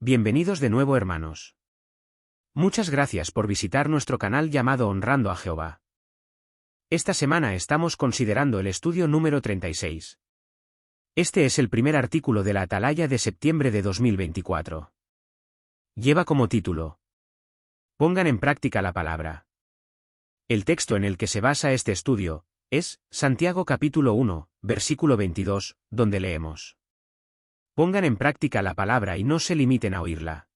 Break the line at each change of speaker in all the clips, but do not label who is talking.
Bienvenidos de nuevo, hermanos. Muchas gracias por visitar nuestro canal llamado Honrando a Jehová. Esta semana estamos considerando el estudio número 36. Este es el primer artículo de la Atalaya de septiembre de 2024. Lleva como título: Pongan en práctica la palabra. El texto en el que se basa este estudio es Santiago capítulo 1, versículo 22, donde leemos: Pongan en práctica la palabra y no se limiten a oírla.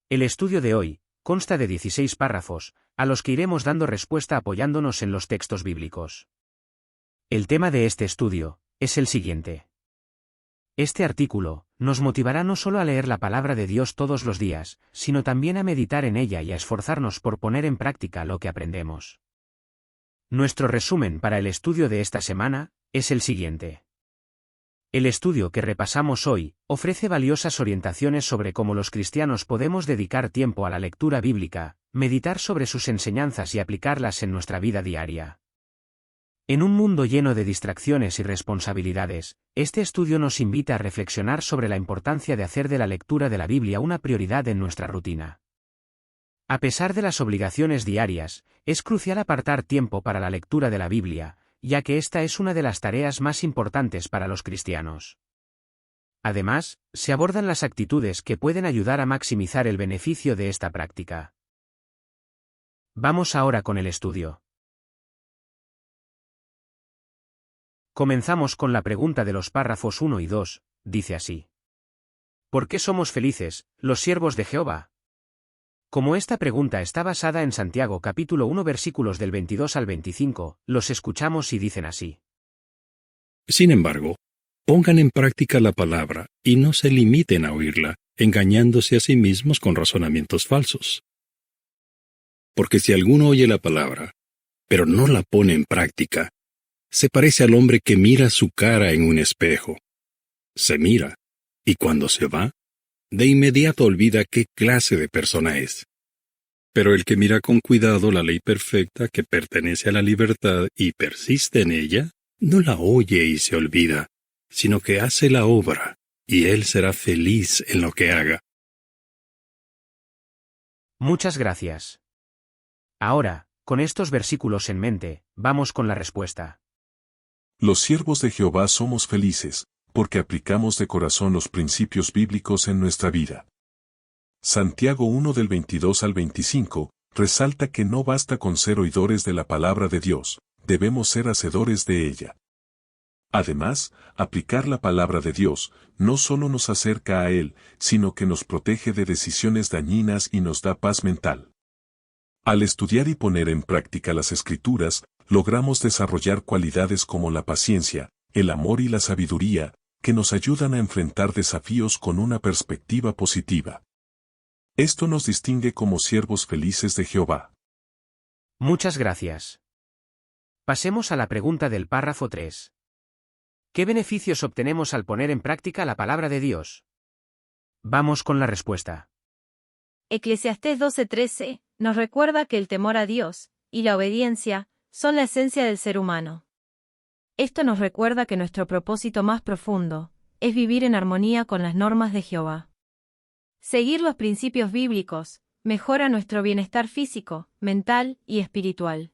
El estudio de hoy consta de 16 párrafos, a los que iremos dando respuesta apoyándonos en los textos bíblicos. El tema de este estudio es el siguiente. Este artículo nos motivará no solo a leer la palabra de Dios todos los días, sino también a meditar en ella y a esforzarnos por poner en práctica lo que aprendemos. Nuestro resumen para el estudio de esta semana es el siguiente. El estudio que repasamos hoy ofrece valiosas orientaciones sobre cómo los cristianos podemos dedicar tiempo a la lectura bíblica, meditar sobre sus enseñanzas y aplicarlas en nuestra vida diaria. En un mundo lleno de distracciones y responsabilidades, este estudio nos invita a reflexionar sobre la importancia de hacer de la lectura de la Biblia una prioridad en nuestra rutina. A pesar de las obligaciones diarias, es crucial apartar tiempo para la lectura de la Biblia, ya que esta es una de las tareas más importantes para los cristianos. Además, se abordan las actitudes que pueden ayudar a maximizar el beneficio de esta práctica. Vamos ahora con el estudio. Comenzamos con la pregunta de los párrafos 1 y 2, dice así: ¿Por qué somos felices, los siervos de Jehová? Como esta pregunta está basada en Santiago capítulo 1 versículos del 22 al 25, los escuchamos y dicen así.
Sin embargo, pongan en práctica la palabra y no se limiten a oírla, engañándose a sí mismos con razonamientos falsos. Porque si alguno oye la palabra, pero no la pone en práctica, se parece al hombre que mira su cara en un espejo. Se mira, y cuando se va, de inmediato olvida qué clase de persona es. Pero el que mira con cuidado la ley perfecta que pertenece a la libertad y persiste en ella, no la oye y se olvida, sino que hace la obra, y él será feliz en lo que haga.
Muchas gracias. Ahora, con estos versículos en mente, vamos con la respuesta.
Los siervos de Jehová somos felices, porque aplicamos de corazón los principios bíblicos en nuestra vida. Santiago 1 del 22 al 25, resalta que no basta con ser oidores de la palabra de Dios, debemos ser hacedores de ella. Además, aplicar la palabra de Dios no solo nos acerca a Él, sino que nos protege de decisiones dañinas y nos da paz mental. Al estudiar y poner en práctica las Escrituras, logramos desarrollar cualidades como la paciencia, el amor y la sabiduría, que nos ayudan a enfrentar desafíos con una perspectiva positiva. Esto nos distingue como siervos felices de Jehová.
Muchas gracias. Pasemos a la pregunta del párrafo 3. ¿Qué beneficios obtenemos al poner en práctica la palabra de Dios? Vamos con la respuesta.
Eclesiastés 12:13 nos recuerda que el temor a Dios y la obediencia son la esencia del ser humano. Esto nos recuerda que nuestro propósito más profundo es vivir en armonía con las normas de Jehová. Seguir los principios bíblicos mejora nuestro bienestar físico, mental y espiritual.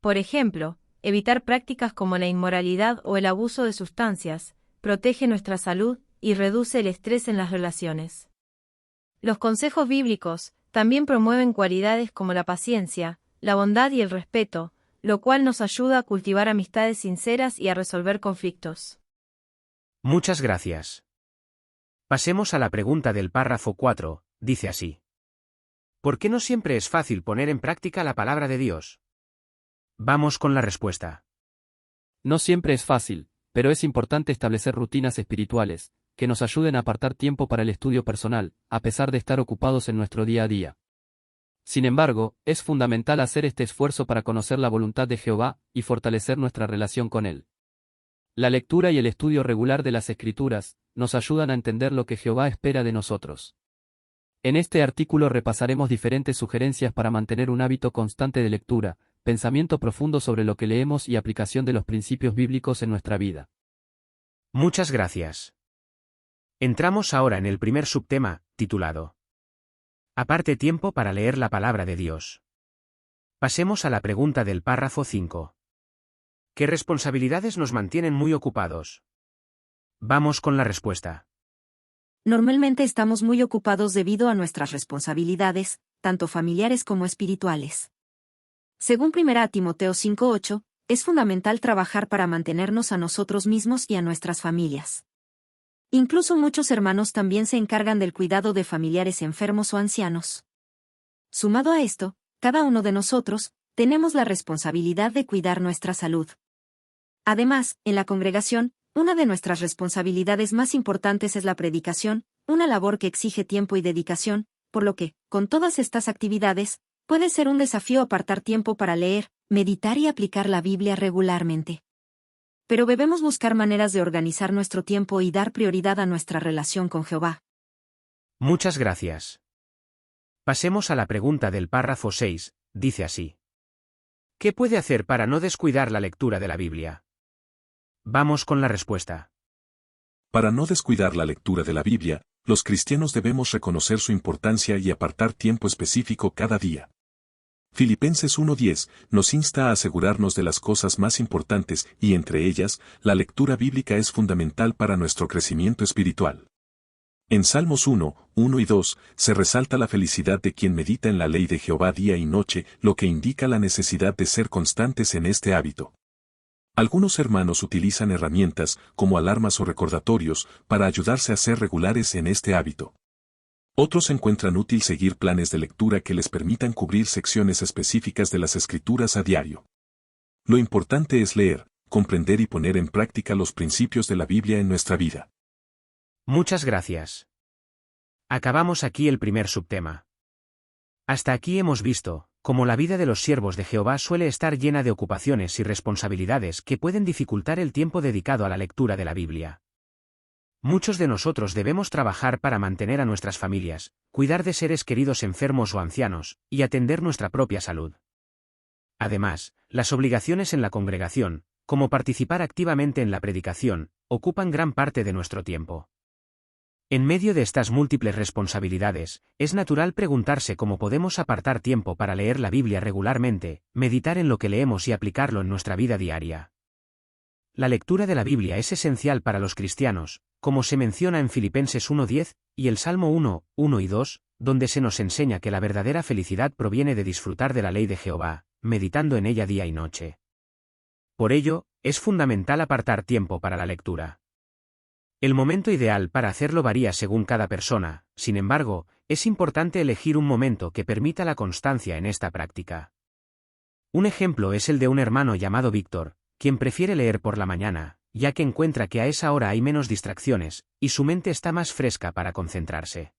Por ejemplo, evitar prácticas como la inmoralidad o el abuso de sustancias protege nuestra salud y reduce el estrés en las relaciones. Los consejos bíblicos también promueven cualidades como la paciencia, la bondad y el respeto, lo cual nos ayuda a cultivar amistades sinceras y a resolver conflictos.
Muchas gracias. Pasemos a la pregunta del párrafo 4, dice así. ¿Por qué no siempre es fácil poner en práctica la palabra de Dios? Vamos con la respuesta.
No siempre es fácil, pero es importante establecer rutinas espirituales, que nos ayuden a apartar tiempo para el estudio personal, a pesar de estar ocupados en nuestro día a día. Sin embargo, es fundamental hacer este esfuerzo para conocer la voluntad de Jehová y fortalecer nuestra relación con Él. La lectura y el estudio regular de las Escrituras nos ayudan a entender lo que Jehová espera de nosotros. En este artículo repasaremos diferentes sugerencias para mantener un hábito constante de lectura, pensamiento profundo sobre lo que leemos y aplicación de los principios bíblicos en nuestra vida.
Muchas gracias. Entramos ahora en el primer subtema, titulado Aparte tiempo para leer la palabra de Dios. Pasemos a la pregunta del párrafo 5. ¿Qué responsabilidades nos mantienen muy ocupados? Vamos con la respuesta.
Normalmente estamos muy ocupados debido a nuestras responsabilidades, tanto familiares como espirituales. Según 1 Timoteo 5:8, es fundamental trabajar para mantenernos a nosotros mismos y a nuestras familias. Incluso muchos hermanos también se encargan del cuidado de familiares enfermos o ancianos. Sumado a esto, cada uno de nosotros, tenemos la responsabilidad de cuidar nuestra salud. Además, en la congregación, una de nuestras responsabilidades más importantes es la predicación, una labor que exige tiempo y dedicación, por lo que, con todas estas actividades, puede ser un desafío apartar tiempo para leer, meditar y aplicar la Biblia regularmente. Pero debemos buscar maneras de organizar nuestro tiempo y dar prioridad a nuestra relación con Jehová.
Muchas gracias. Pasemos a la pregunta del párrafo 6, dice así. ¿Qué puede hacer para no descuidar la lectura de la Biblia? Vamos con la respuesta.
Para no descuidar la lectura de la Biblia, los cristianos debemos reconocer su importancia y apartar tiempo específico cada día. Filipenses 1:10 nos insta a asegurarnos de las cosas más importantes y entre ellas, la lectura bíblica es fundamental para nuestro crecimiento espiritual. En Salmos 1 y 2 se resalta la felicidad de quien medita en la ley de Jehová día y noche, lo que indica la necesidad de ser constantes en este hábito. Algunos hermanos utilizan herramientas, como alarmas o recordatorios, para ayudarse a ser regulares en este hábito. Otros encuentran útil seguir planes de lectura que les permitan cubrir secciones específicas de las Escrituras a diario. Lo importante es leer, comprender y poner en práctica los principios de la Biblia en nuestra vida.
Muchas gracias. Acabamos aquí el primer subtema. Hasta aquí hemos visto cómo la vida de los siervos de Jehová suele estar llena de ocupaciones y responsabilidades que pueden dificultar el tiempo dedicado a la lectura de la Biblia. Muchos de nosotros debemos trabajar para mantener a nuestras familias, cuidar de seres queridos enfermos o ancianos, y atender nuestra propia salud. Además, las obligaciones en la congregación, como participar activamente en la predicación, ocupan gran parte de nuestro tiempo. En medio de estas múltiples responsabilidades, es natural preguntarse cómo podemos apartar tiempo para leer la Biblia regularmente, meditar en lo que leemos y aplicarlo en nuestra vida diaria. La lectura de la Biblia es esencial para los cristianos, como se menciona en Filipenses 1:10, y el Salmo 1 y 2, donde se nos enseña que la verdadera felicidad proviene de disfrutar de la ley de Jehová, meditando en ella día y noche. Por ello, es fundamental apartar tiempo para la lectura. El momento ideal para hacerlo varía según cada persona, sin embargo, es importante elegir un momento que permita la constancia en esta práctica. Un ejemplo es el de un hermano llamado Víctor, quien prefiere leer por la mañana, ya que encuentra que a esa hora hay menos distracciones, y su mente está más fresca para concentrarse.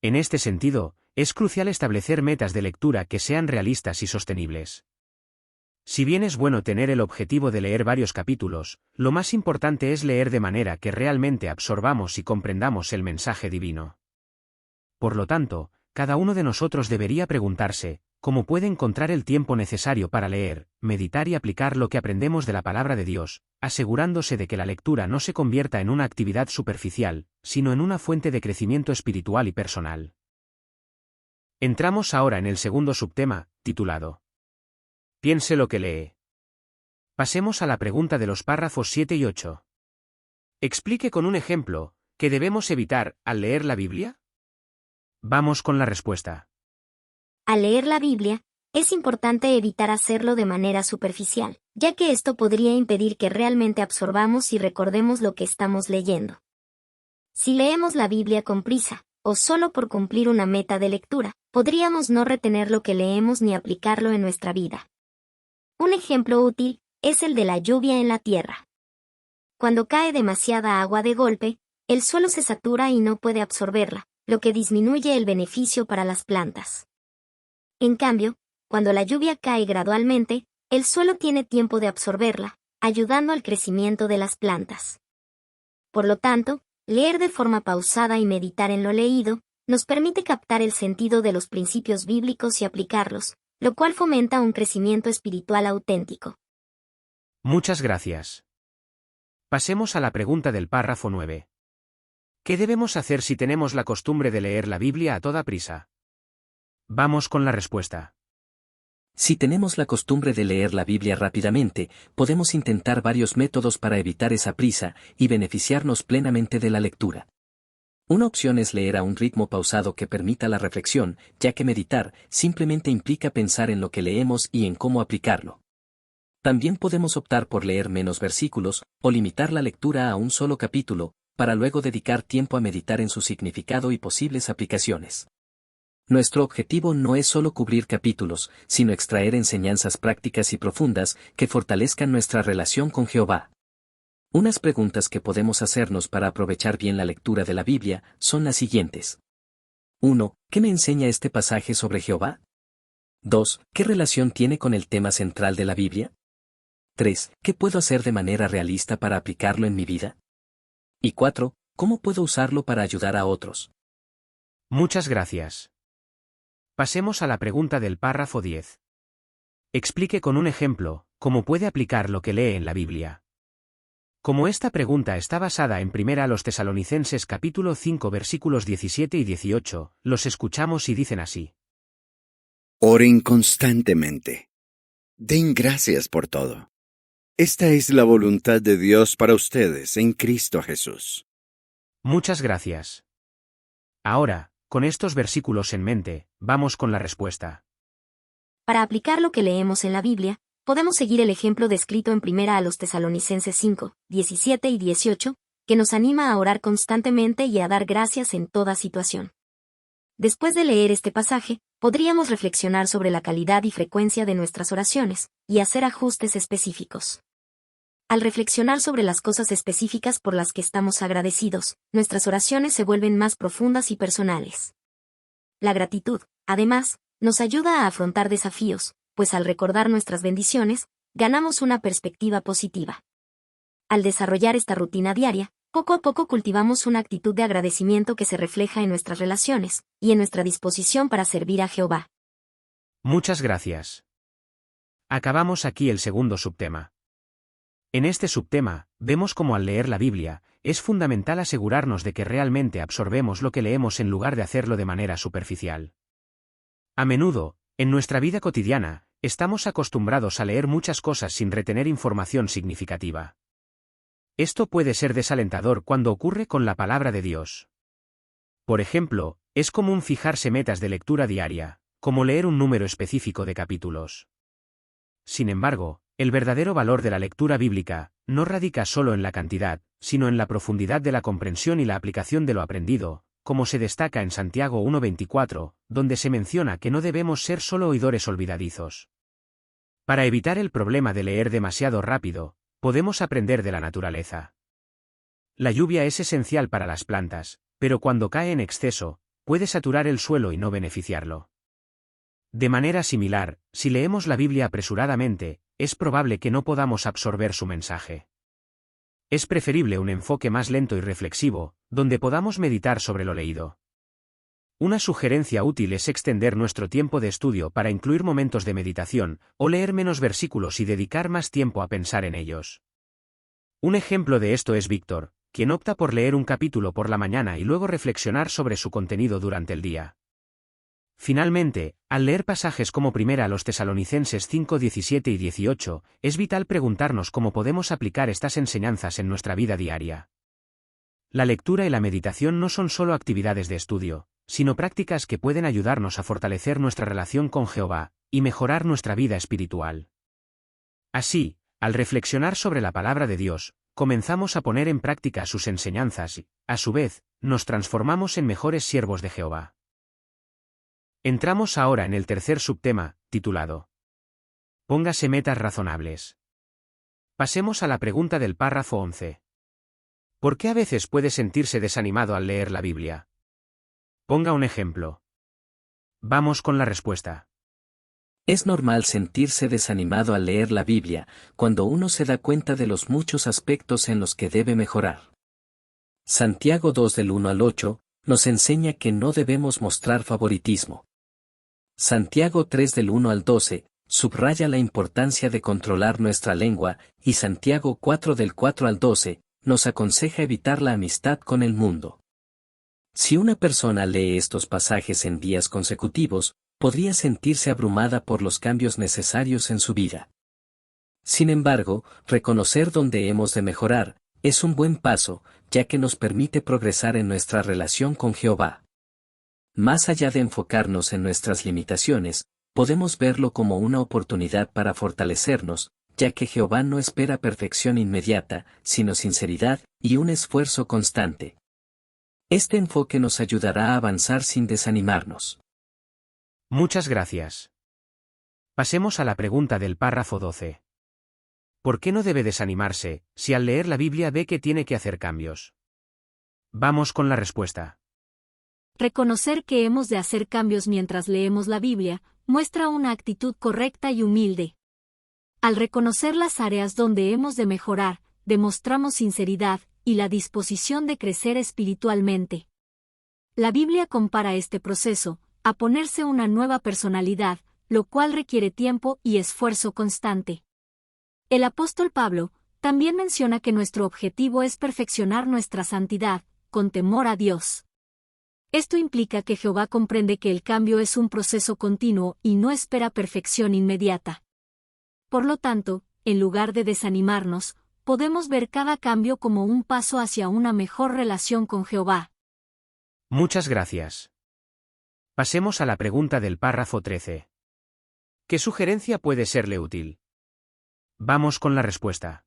En este sentido, es crucial establecer metas de lectura que sean realistas y sostenibles. Si bien es bueno tener el objetivo de leer varios capítulos, lo más importante es leer de manera que realmente absorbamos y comprendamos el mensaje divino. Por lo tanto, cada uno de nosotros debería preguntarse, ¿cómo puede encontrar el tiempo necesario para leer, meditar y aplicar lo que aprendemos de la palabra de Dios, asegurándose de que la lectura no se convierta en una actividad superficial, sino en una fuente de crecimiento espiritual y personal? Entramos ahora en el segundo subtema, titulado Piense lo que lee. Pasemos a la pregunta de los párrafos 7 y 8. Explique con un ejemplo, ¿qué debemos evitar al leer la Biblia? Vamos con la respuesta.
Al leer la Biblia, es importante evitar hacerlo de manera superficial, ya que esto podría impedir que realmente absorbamos y recordemos lo que estamos leyendo. Si leemos la Biblia con prisa, o solo por cumplir una meta de lectura, podríamos no retener lo que leemos ni aplicarlo en nuestra vida. Un ejemplo útil es el de la lluvia en la tierra. Cuando cae demasiada agua de golpe, el suelo se satura y no puede absorberla, lo que disminuye el beneficio para las plantas. En cambio, cuando la lluvia cae gradualmente, el suelo tiene tiempo de absorberla, ayudando al crecimiento de las plantas. Por lo tanto, leer de forma pausada y meditar en lo leído, nos permite captar el sentido de los principios bíblicos y aplicarlos, lo cual fomenta un crecimiento espiritual auténtico.
Muchas gracias. Pasemos a la pregunta del párrafo 9. ¿Qué debemos hacer si tenemos la costumbre de leer la Biblia a toda prisa? Vamos con la respuesta.
Si tenemos la costumbre de leer la Biblia rápidamente, podemos intentar varios métodos para evitar esa prisa y beneficiarnos plenamente de la lectura. Una opción es leer a un ritmo pausado que permita la reflexión, ya que meditar simplemente implica pensar en lo que leemos y en cómo aplicarlo. También podemos optar por leer menos versículos, o limitar la lectura a un solo capítulo, para luego dedicar tiempo a meditar en su significado y posibles aplicaciones. Nuestro objetivo no es solo cubrir capítulos, sino extraer enseñanzas prácticas y profundas que fortalezcan nuestra relación con Jehová. Unas preguntas que podemos hacernos para aprovechar bien la lectura de la Biblia son las siguientes. 1. ¿Qué me enseña este pasaje sobre Jehová? 2. ¿Qué relación tiene con el tema central de la Biblia? 3. ¿Qué puedo hacer de manera realista para aplicarlo en mi vida? Y 4. ¿Cómo puedo usarlo para ayudar a otros?
Muchas gracias. Pasemos a la pregunta del párrafo 10. Explique con un ejemplo cómo puede aplicar lo que lee en la Biblia. Como esta pregunta está basada en 1 Tesalonicenses capítulo 5 versículos 17 y 18, los escuchamos y dicen así.
Oren constantemente. Den gracias por todo. Esta es la voluntad de Dios para ustedes en Cristo Jesús.
Muchas gracias. Ahora, con estos versículos en mente, vamos con la respuesta.
Para aplicar lo que leemos en la Biblia, podemos seguir el ejemplo descrito en 1 Tesalonicenses 5, 17 y 18, que nos anima a orar constantemente y a dar gracias en toda situación. Después de leer este pasaje, podríamos reflexionar sobre la calidad y frecuencia de nuestras oraciones, y hacer ajustes específicos. Al reflexionar sobre las cosas específicas por las que estamos agradecidos, nuestras oraciones se vuelven más profundas y personales. La gratitud, además, nos ayuda a afrontar desafíos, pues al recordar nuestras bendiciones, ganamos una perspectiva positiva. Al desarrollar esta rutina diaria, poco a poco cultivamos una actitud de agradecimiento que se refleja en nuestras relaciones, y en nuestra disposición para servir a Jehová.
Muchas gracias. Acabamos aquí el segundo subtema. En este subtema, vemos cómo al leer la Biblia, es fundamental asegurarnos de que realmente absorbemos lo que leemos en lugar de hacerlo de manera superficial. A menudo, en nuestra vida cotidiana, estamos acostumbrados a leer muchas cosas sin retener información significativa. Esto puede ser desalentador cuando ocurre con la palabra de Dios. Por ejemplo, es común fijarse metas de lectura diaria, como leer un número específico de capítulos. Sin embargo, el verdadero valor de la lectura bíblica no radica solo en la cantidad, sino en la profundidad de la comprensión y la aplicación de lo aprendido, como se destaca en Santiago 1:24, donde se menciona que no debemos ser solo oidores olvidadizos. Para evitar el problema de leer demasiado rápido, podemos aprender de la naturaleza. La lluvia es esencial para las plantas, pero cuando cae en exceso, puede saturar el suelo y no beneficiarlo. De manera similar, si leemos la Biblia apresuradamente, es probable que no podamos absorber su mensaje. Es preferible un enfoque más lento y reflexivo, donde podamos meditar sobre lo leído. Una sugerencia útil es extender nuestro tiempo de estudio para incluir momentos de meditación, o leer menos versículos y dedicar más tiempo a pensar en ellos. Un ejemplo de esto es Víctor, quien opta por leer un capítulo por la mañana y luego reflexionar sobre su contenido durante el día. Finalmente, al leer pasajes como 1 Tesalonicenses 5, 17 y 18, es vital preguntarnos cómo podemos aplicar estas enseñanzas en nuestra vida diaria. La lectura y la meditación no son solo actividades de estudio, sino prácticas que pueden ayudarnos a fortalecer nuestra relación con Jehová, y mejorar nuestra vida espiritual. Así, al reflexionar sobre la palabra de Dios, comenzamos a poner en práctica sus enseñanzas y, a su vez, nos transformamos en mejores siervos de Jehová. Entramos ahora en el tercer subtema, titulado Póngase metas razonables. Pasemos a la pregunta del párrafo 11. ¿Por qué a veces puede sentirse desanimado al leer la Biblia? Ponga un ejemplo. Vamos con la respuesta.
Es normal sentirse desanimado al leer la Biblia, cuando uno se da cuenta de los muchos aspectos en los que debe mejorar. Santiago 2 del 1 al 8, nos enseña que no debemos mostrar favoritismo. Santiago 3 del 1 al 12, subraya la importancia de controlar nuestra lengua, y Santiago 4 del 4 al 12, nos aconseja evitar la amistad con el mundo. Si una persona lee estos pasajes en días consecutivos, podría sentirse abrumada por los cambios necesarios en su vida. Sin embargo, reconocer dónde hemos de mejorar es un buen paso, ya que nos permite progresar en nuestra relación con Jehová. Más allá de enfocarnos en nuestras limitaciones, podemos verlo como una oportunidad para fortalecernos, ya que Jehová no espera perfección inmediata, sino sinceridad y un esfuerzo constante. Este enfoque nos ayudará a avanzar sin desanimarnos.
Muchas gracias. Pasemos a la pregunta del párrafo 12. ¿Por qué no debe desanimarse, si al leer la Biblia ve que tiene que hacer cambios? Vamos con la respuesta.
Reconocer que hemos de hacer cambios mientras leemos la Biblia muestra una actitud correcta y humilde. Al reconocer las áreas donde hemos de mejorar, demostramos sinceridad y la disposición de crecer espiritualmente. La Biblia compara este proceso a ponerse una nueva personalidad, lo cual requiere tiempo y esfuerzo constante. El apóstol Pablo también menciona que nuestro objetivo es perfeccionar nuestra santidad, con temor a Dios. Esto implica que Jehová comprende que el cambio es un proceso continuo y no espera perfección inmediata. Por lo tanto, en lugar de desanimarnos, podemos ver cada cambio como un paso hacia una mejor relación con Jehová.
Muchas gracias. Pasemos a la pregunta del párrafo 13. ¿Qué sugerencia puede serle útil? Vamos con la respuesta.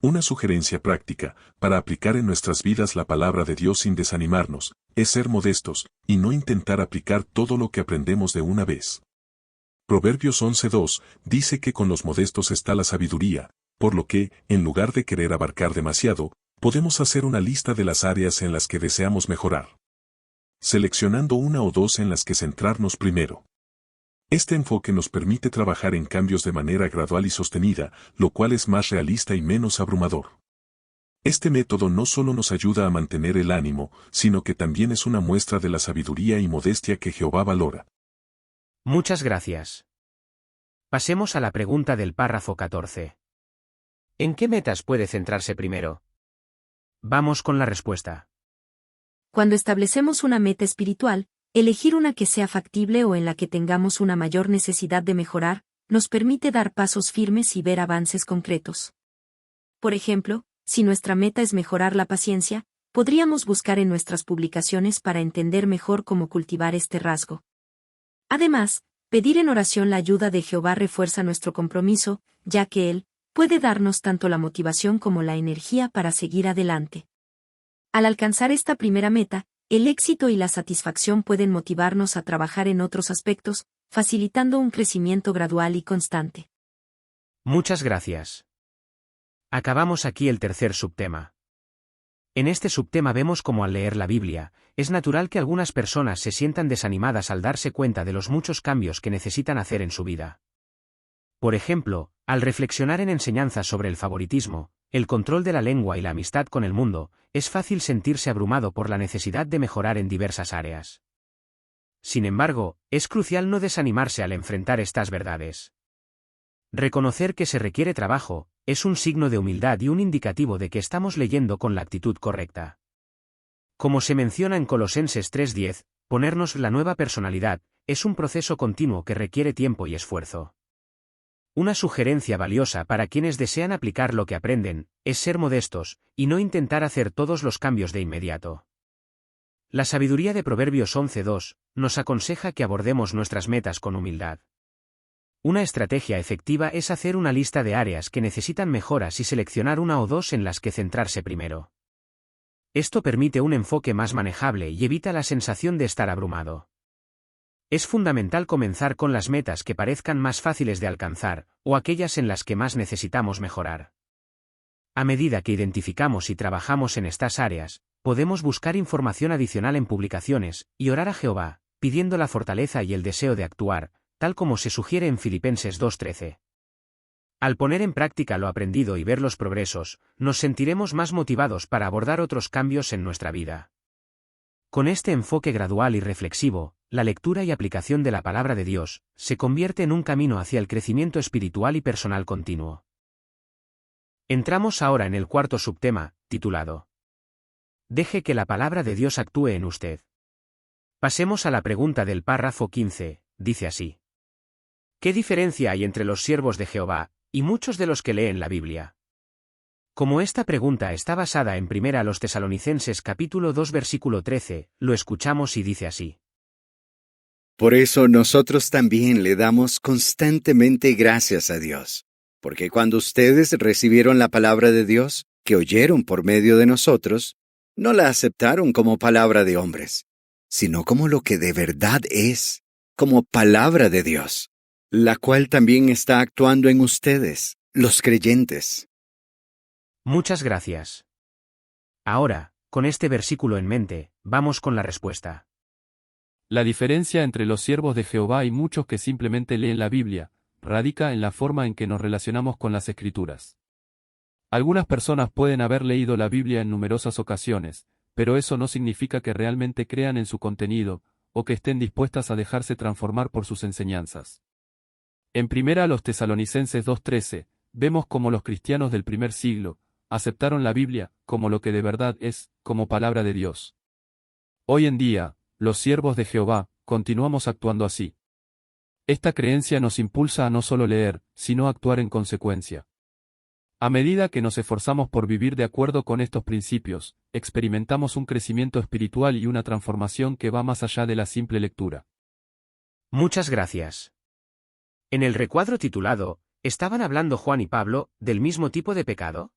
Una sugerencia práctica, para aplicar en nuestras vidas la palabra de Dios sin desanimarnos, es ser modestos, y no intentar aplicar todo lo que aprendemos de una vez. Proverbios 11:2 dice que con los modestos está la sabiduría, por lo que, en lugar de querer abarcar demasiado, podemos hacer una lista de las áreas en las que deseamos mejorar, seleccionando una o dos en las que centrarnos primero. Este enfoque nos permite trabajar en cambios de manera gradual y sostenida, lo cual es más realista y menos abrumador. Este método no solo nos ayuda a mantener el ánimo, sino que también es una muestra de la sabiduría y modestia que Jehová valora.
Muchas gracias. Pasemos a la pregunta del párrafo 14. ¿En qué metas puede centrarse primero? Vamos con la respuesta.
Cuando establecemos una meta espiritual, elegir una que sea factible o en la que tengamos una mayor necesidad de mejorar, nos permite dar pasos firmes y ver avances concretos. Por ejemplo, si nuestra meta es mejorar la paciencia, podríamos buscar en nuestras publicaciones para entender mejor cómo cultivar este rasgo. Además, pedir en oración la ayuda de Jehová refuerza nuestro compromiso, ya que Él puede darnos tanto la motivación como la energía para seguir adelante. Al alcanzar esta primera meta, el éxito y la satisfacción pueden motivarnos a trabajar en otros aspectos, facilitando un crecimiento gradual y constante.
Muchas gracias. Acabamos aquí el tercer subtema. En este subtema vemos cómo al leer la Biblia, es natural que algunas personas se sientan desanimadas al darse cuenta de los muchos cambios que necesitan hacer en su vida. Por ejemplo, al reflexionar en enseñanzas sobre el favoritismo, el control de la lengua y la amistad con el mundo, es fácil sentirse abrumado por la necesidad de mejorar en diversas áreas. Sin embargo, es crucial no desanimarse al enfrentar estas verdades. Reconocer que se requiere trabajo, es un signo de humildad y un indicativo de que estamos leyendo con la actitud correcta. Como se menciona en Colosenses 3:10, ponernos la nueva personalidad, es un proceso continuo que requiere tiempo y esfuerzo. Una sugerencia valiosa para quienes desean aplicar lo que aprenden, es ser modestos, y no intentar hacer todos los cambios de inmediato. La sabiduría de Proverbios 11:2 nos aconseja que abordemos nuestras metas con humildad. Una estrategia efectiva es hacer una lista de áreas que necesitan mejoras y seleccionar una o dos en las que centrarse primero. Esto permite un enfoque más manejable y evita la sensación de estar abrumado. Es fundamental comenzar con las metas que parezcan más fáciles de alcanzar, o aquellas en las que más necesitamos mejorar. A medida que identificamos y trabajamos en estas áreas, podemos buscar información adicional en publicaciones, y orar a Jehová, pidiendo la fortaleza y el deseo de actuar, tal como se sugiere en Filipenses 2:13. Al poner en práctica lo aprendido y ver los progresos, nos sentiremos más motivados para abordar otros cambios en nuestra vida. Con este enfoque gradual y reflexivo, la lectura y aplicación de la palabra de Dios se convierte en un camino hacia el crecimiento espiritual y personal continuo. Entramos ahora en el cuarto subtema, titulado Deje que la palabra de Dios actúe en usted. Pasemos a la pregunta del párrafo 15, dice así. ¿Qué diferencia hay entre los siervos de Jehová y muchos de los que leen la Biblia? Como esta pregunta está basada en 1 Tesalonicenses capítulo 2 versículo 13, lo escuchamos y dice así.
Por eso nosotros también le damos constantemente gracias a Dios, porque cuando ustedes recibieron la palabra de Dios, que oyeron por medio de nosotros, no la aceptaron como palabra de hombres, sino como lo que de verdad es, como palabra de Dios, la cual también está actuando en ustedes, los creyentes.
Muchas gracias. Ahora, con este versículo en mente, vamos con la respuesta.
La diferencia entre los siervos de Jehová y muchos que simplemente leen la Biblia, radica en la forma en que nos relacionamos con las Escrituras. Algunas personas pueden haber leído la Biblia en numerosas ocasiones, pero eso no significa que realmente crean en su contenido, o que estén dispuestas a dejarse transformar por sus enseñanzas. En 1 Tesalonicenses 2:13, vemos cómo los cristianos del primer siglo aceptaron la Biblia como lo que de verdad es, como palabra de Dios. Hoy en día, los siervos de Jehová continuamos actuando así. Esta creencia nos impulsa a no solo leer, sino a actuar en consecuencia. A medida que nos esforzamos por vivir de acuerdo con estos principios, experimentamos un crecimiento espiritual y una transformación que va más allá de la simple lectura.
Muchas gracias. En el recuadro titulado, ¿estaban hablando Juan y Pablo del mismo tipo de pecado?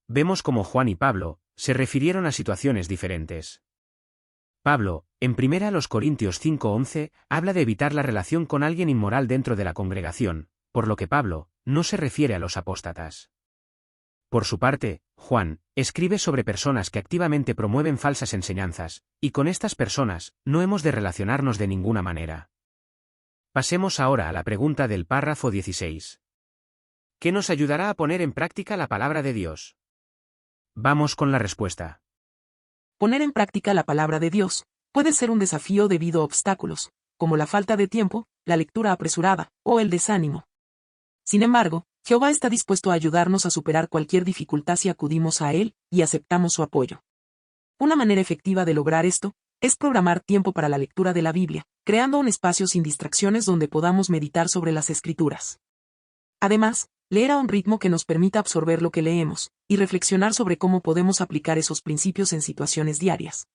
Vemos cómo Juan y Pablo se refirieron a situaciones diferentes. Pablo, en 1 Corintios 5:11, habla de evitar la relación con alguien inmoral dentro de la congregación, por lo que Pablo no se refiere a los apóstatas. Por su parte, Juan escribe sobre personas que activamente promueven falsas enseñanzas, y con estas personas no hemos de relacionarnos de ninguna manera. Pasemos ahora a la pregunta del párrafo 16. ¿Qué nos ayudará a poner en práctica la palabra de Dios? Vamos con la respuesta.
Poner en práctica la palabra de Dios puede ser un desafío debido a obstáculos, como la falta de tiempo, la lectura apresurada, o el desánimo. Sin embargo, Jehová está dispuesto a ayudarnos a superar cualquier dificultad si acudimos a Él y aceptamos su apoyo. Una manera efectiva de lograr esto es programar tiempo para la lectura de la Biblia, creando un espacio sin distracciones donde podamos meditar sobre las Escrituras. Además, leer a un ritmo que nos permita absorber lo que leemos, y reflexionar sobre cómo podemos aplicar esos principios en situaciones diarias.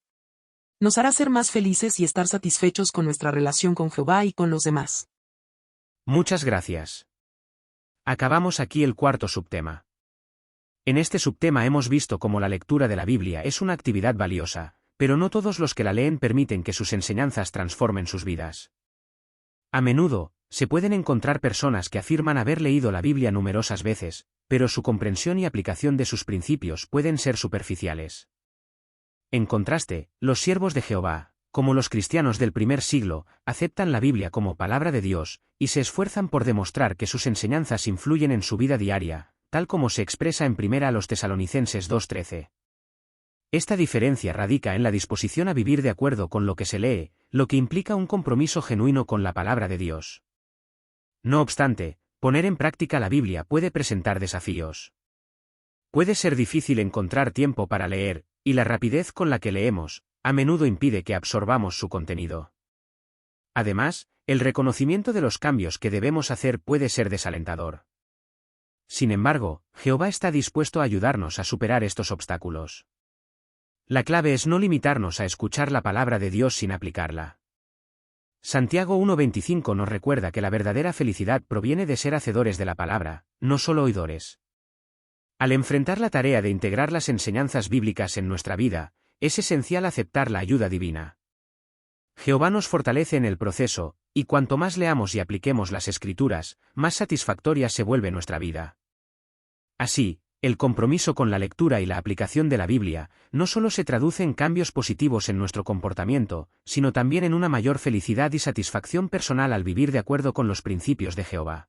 Nos hará ser más felices y estar satisfechos con nuestra relación con Jehová y con los demás.
Muchas gracias. Acabamos aquí el cuarto subtema. En este subtema hemos visto cómo la lectura de la Biblia es una actividad valiosa, pero no todos los que la leen permiten que sus enseñanzas transformen sus vidas. A menudo, se pueden encontrar personas que afirman haber leído la Biblia numerosas veces, pero su comprensión y aplicación de sus principios pueden ser superficiales. En contraste, los siervos de Jehová, como los cristianos del primer siglo, aceptan la Biblia como palabra de Dios, y se esfuerzan por demostrar que sus enseñanzas influyen en su vida diaria, tal como se expresa en 1 Tesalonicenses 2:13. Esta diferencia radica en la disposición a vivir de acuerdo con lo que se lee, lo que implica un compromiso genuino con la palabra de Dios. No obstante, poner en práctica la Biblia puede presentar desafíos. Puede ser difícil encontrar tiempo para leer, y la rapidez con la que leemos, a menudo impide que absorbamos su contenido. Además, el reconocimiento de los cambios que debemos hacer puede ser desalentador. Sin embargo, Jehová está dispuesto a ayudarnos a superar estos obstáculos. La clave es no limitarnos a escuchar la palabra de Dios sin aplicarla. Santiago 1:25 nos recuerda que la verdadera felicidad proviene de ser hacedores de la palabra, no solo oidores. Al enfrentar la tarea de integrar las enseñanzas bíblicas en nuestra vida, es esencial aceptar la ayuda divina. Jehová nos fortalece en el proceso, y cuanto más leamos y apliquemos las Escrituras, más satisfactoria se vuelve nuestra vida. Así, el compromiso con la lectura y la aplicación de la Biblia no solo se traduce en cambios positivos en nuestro comportamiento, sino también en una mayor felicidad y satisfacción personal al vivir de acuerdo con los principios de Jehová.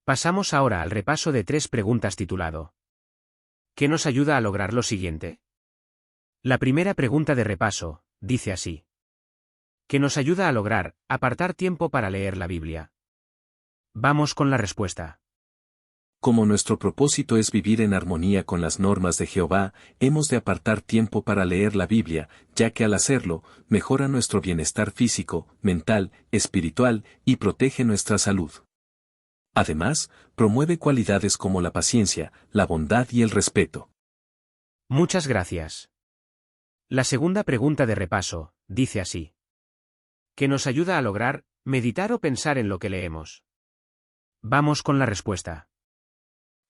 Pasamos ahora al repaso de 3 preguntas titulado ¿Qué nos ayuda a lograr lo siguiente? La primera pregunta de repaso dice así: ¿Qué nos ayuda a lograr apartar tiempo para leer la Biblia? Vamos con la respuesta.
Como nuestro propósito es vivir en armonía con las normas de Jehová, hemos de apartar tiempo para leer la Biblia, ya que al hacerlo, mejora nuestro bienestar físico, mental, espiritual y protege nuestra salud. Además, promueve cualidades como la paciencia, la bondad y el respeto.
Muchas gracias. La segunda pregunta de repaso, dice así. ¿Qué nos ayuda a lograr, meditar o pensar en lo que leemos? Vamos con la respuesta.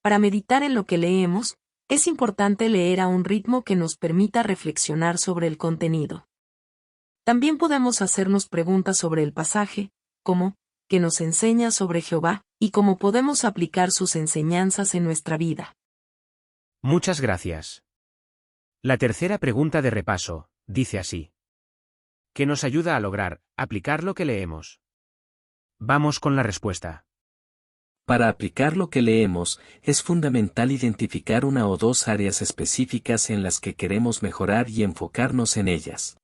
Para meditar en lo que leemos, es importante leer a un ritmo que nos permita reflexionar sobre el contenido. También podemos hacernos preguntas sobre el pasaje, como, ¿qué nos enseña sobre Jehová? Y cómo podemos aplicar sus enseñanzas en nuestra vida.
Muchas gracias. La tercera pregunta de repaso, dice así. ¿Qué nos ayuda a lograr, aplicar lo que leemos? Vamos con la respuesta.
Para aplicar lo que leemos, es fundamental identificar una o dos áreas específicas en las que queremos mejorar y enfocarnos en ellas.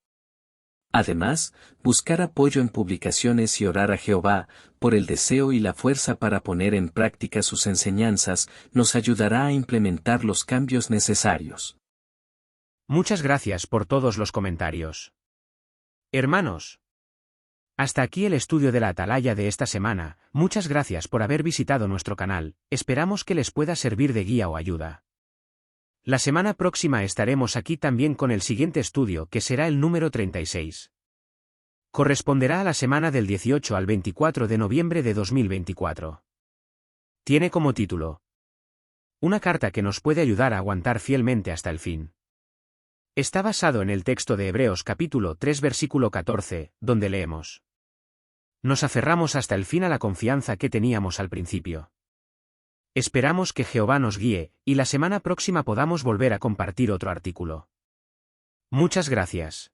Además, buscar apoyo en publicaciones y orar a Jehová, por el deseo y la fuerza para poner en práctica sus enseñanzas, nos ayudará a implementar los cambios necesarios.
Muchas gracias por todos los comentarios. Hermanos, hasta aquí el estudio de la Atalaya de esta semana. Muchas gracias por haber visitado nuestro canal, esperamos que les pueda servir de guía o ayuda. La semana próxima estaremos aquí también con el siguiente estudio que será el número 36. Corresponderá a la semana del 18 al 24 de noviembre de 2024. Tiene como título: Una carta que nos puede ayudar a aguantar fielmente hasta el fin. Está basado en el texto de Hebreos capítulo 3 versículo 14, donde leemos: Nos aferramos hasta el fin a la confianza que teníamos al principio. Esperamos que Jehová nos guíe, y la semana próxima podamos volver a compartir otro artículo. Muchas gracias.